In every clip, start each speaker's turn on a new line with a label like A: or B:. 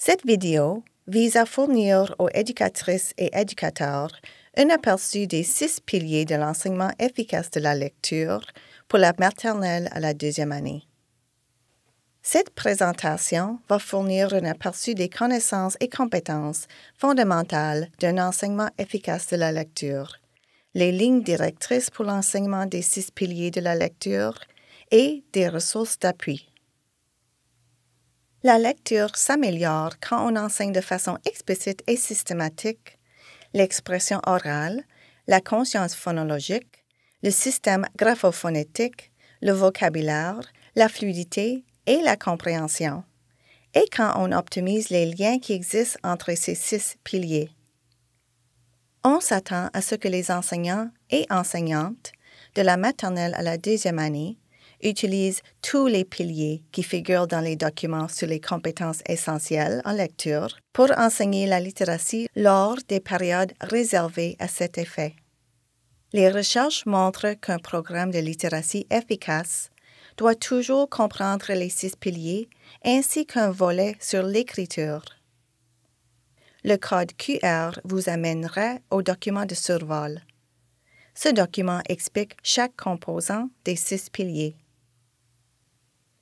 A: Cette vidéo vise à fournir aux éducatrices et éducateurs un aperçu des 6 piliers de l'enseignement efficace de la lecture pour la maternelle à la 2e année. Cette présentation va fournir un aperçu des connaissances et compétences fondamentales d'un enseignement efficace de la lecture, les lignes directrices pour l'enseignement des 6 piliers de la lecture et des ressources d'appui. La lecture s'améliore quand on enseigne de façon explicite et systématique l'expression orale, la conscience phonologique, le système graphophonétique, le vocabulaire, la fluidité et la compréhension, et quand on optimise les liens qui existent entre ces 6 piliers. On s'attend à ce que les enseignants et enseignantes de la maternelle à la 2e année utilisent tous les piliers qui figurent dans les documents sur les compétences essentielles en lecture pour enseigner la littératie lors des périodes réservées à cet effet. Les recherches montrent qu'un programme de littératie efficace doit toujours comprendre les 6 piliers ainsi qu'un volet sur l'écriture. Le code QR vous amènera au document de survol. Ce document explique chaque composant des 6 piliers.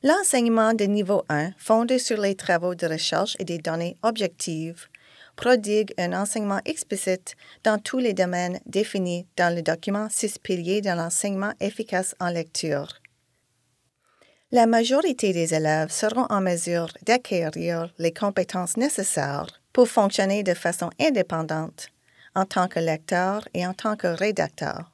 A: L'enseignement de niveau 1, fondé sur les travaux de recherche et des données objectives, prodigue un enseignement explicite dans tous les domaines définis dans le document 6 piliers de l'enseignement efficace en lecture. La majorité des élèves seront en mesure d'acquérir les compétences nécessaires pour fonctionner de façon indépendante en tant que lecteur et en tant que rédacteur.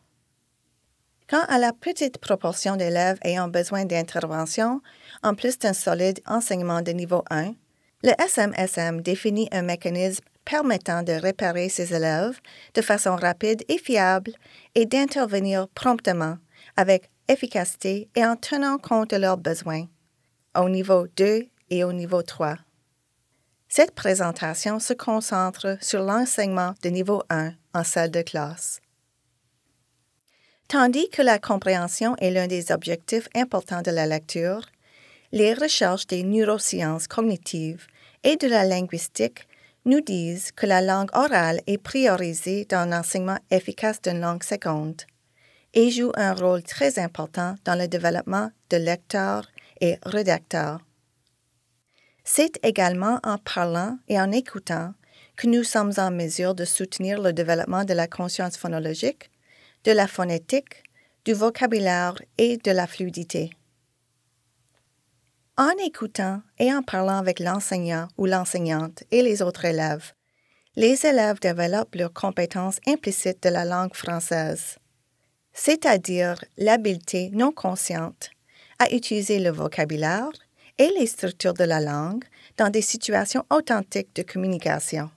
A: Quant à la petite proportion d'élèves ayant besoin d'intervention, en plus d'un solide enseignement de niveau 1, le SMSM définit un mécanisme permettant de réparer ces élèves de façon rapide et fiable et d'intervenir promptement avec efficacité et en tenant compte de leurs besoins, au niveau 2 et au niveau 3. Cette présentation se concentre sur l'enseignement de niveau 1 en salle de classe. Tandis que la compréhension est l'un des objectifs importants de la lecture, les recherches des neurosciences cognitives et de la linguistique nous disent que la langue orale est priorisée dans l'enseignement efficace d'une langue seconde et joue un rôle très important dans le développement de lecteurs et rédacteurs. C'est également en parlant et en écoutant que nous sommes en mesure de soutenir le développement de la conscience phonologique, de la phonétique, du vocabulaire et de la fluidité. En écoutant et en parlant avec l'enseignant ou l'enseignante et les autres élèves, les élèves développent leurs compétences implicites de la langue française, c'est-à-dire l'habileté non consciente à utiliser le vocabulaire et les structures de la langue dans des situations authentiques de communication.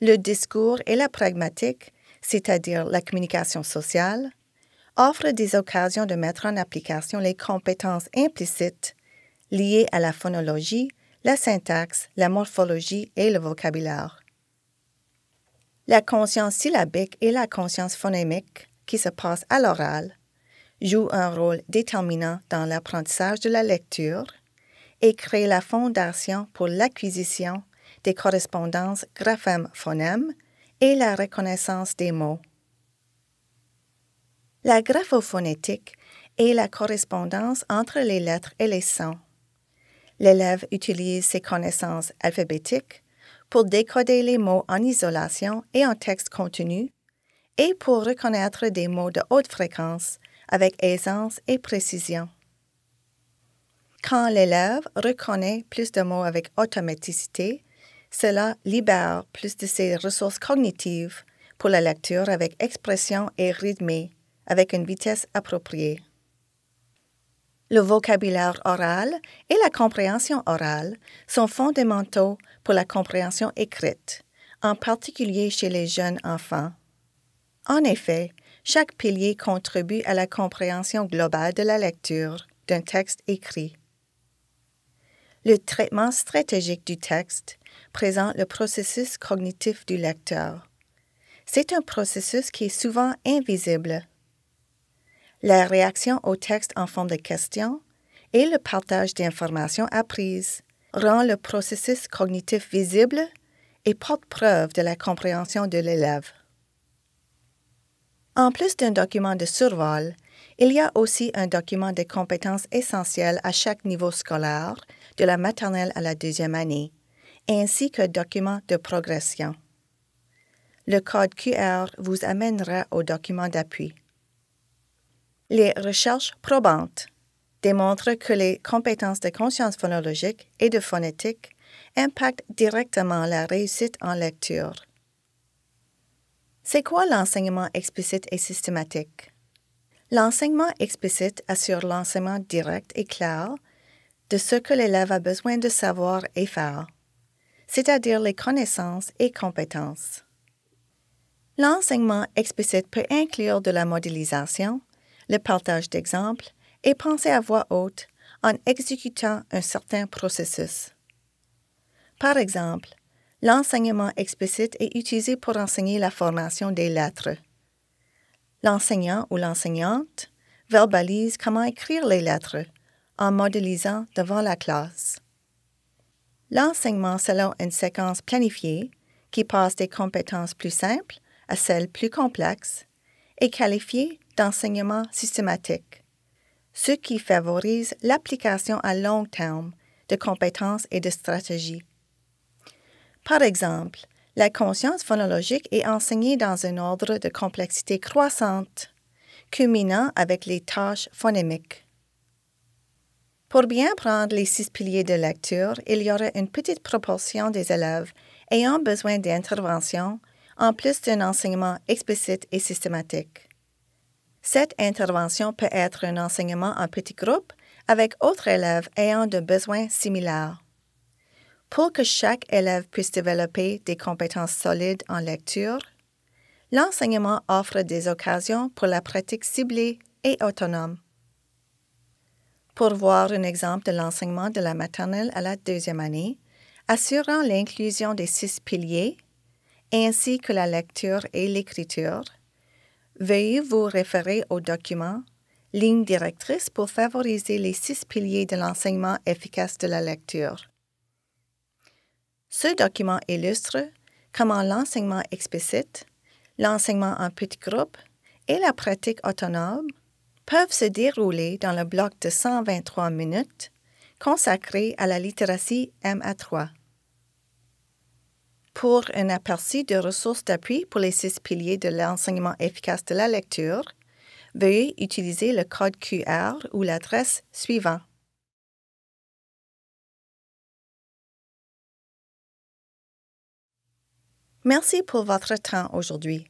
A: Le discours et la pragmatique, c'est-à-dire la communication sociale, offrent des occasions de mettre en application les compétences implicites liées à la phonologie, la syntaxe, la morphologie et le vocabulaire. La conscience syllabique et la conscience phonémique, qui se passe à l'oral, jouent un rôle déterminant dans l'apprentissage de la lecture et créent la fondation pour l'acquisition des correspondances graphème-phonème et la reconnaissance des mots. La graphophonétique est la correspondance entre les lettres et les sons. L'élève utilise ses connaissances alphabétiques pour décoder les mots en isolation et en texte contenu et pour reconnaître des mots de haute fréquence avec aisance et précision. Quand l'élève reconnaît plus de mots avec automaticité, cela libère plus de ses ressources cognitives pour la lecture avec expression et rythmée, avec une vitesse appropriée. Le vocabulaire oral et la compréhension orale sont fondamentaux pour la compréhension écrite, en particulier chez les jeunes enfants. En effet, chaque pilier contribue à la compréhension globale de la lecture d'un texte écrit. Le traitement stratégique du texte présente le processus cognitif du lecteur. C'est un processus qui est souvent invisible. La réaction au texte en forme de questions et le partage d'informations apprises rend le processus cognitif visible et porte preuve de la compréhension de l'élève. En plus d'un document de survol, il y a aussi un document de compétences essentielles à chaque niveau scolaire, de la maternelle à la deuxième année, ainsi qu'un document de progression. Le code QR vous amènera au document d'appui. Les recherches probantes démontrent que les compétences de conscience phonologique et de phonétique impactent directement la réussite en lecture. C'est quoi l'enseignement explicite et systématique? L'enseignement explicite assure l'enseignement direct et clair de ce que l'élève a besoin de savoir et faire, c'est-à-dire les connaissances et compétences. L'enseignement explicite peut inclure de la modélisation, le partage d'exemples et penser à voix haute en exécutant un certain processus. Par exemple, l'enseignement explicite est utilisé pour enseigner la formation des lettres. L'enseignant ou l'enseignante verbalise comment écrire les lettres en modélisant devant la classe. L'enseignement selon une séquence planifiée qui passe des compétences plus simples à celles plus complexes est qualifié d'enseignement systématique, ce qui favorise l'application à long terme de compétences et de stratégies. Par exemple, la conscience phonologique est enseignée dans un ordre de complexité croissante, culminant avec les tâches phonèmiques. Pour bien prendre les 6 piliers de lecture, il y aura une petite proportion des élèves ayant besoin d'intervention en plus d'un enseignement explicite et systématique. Cette intervention peut être un enseignement en petits groupes avec autres élèves ayant de besoins similaires. Pour que chaque élève puisse développer des compétences solides en lecture, l'enseignement offre des occasions pour la pratique ciblée et autonome. Pour voir un exemple de l'enseignement de la maternelle à la deuxième année, assurant l'inclusion des 6 piliers, ainsi que la lecture et l'écriture, veuillez vous référer au document « Ligne directrice pour favoriser les 6 piliers de l'enseignement efficace de la lecture ». Ce document illustre comment l'enseignement explicite, l'enseignement en petits groupes et la pratique autonome peuvent se dérouler dans le bloc de 123 minutes consacré à la littératie MA3. Pour un aperçu de ressources d'appui pour les 6 piliers de l'enseignement efficace de la lecture, veuillez utiliser le code QR ou l'adresse suivante. Merci pour votre temps aujourd'hui.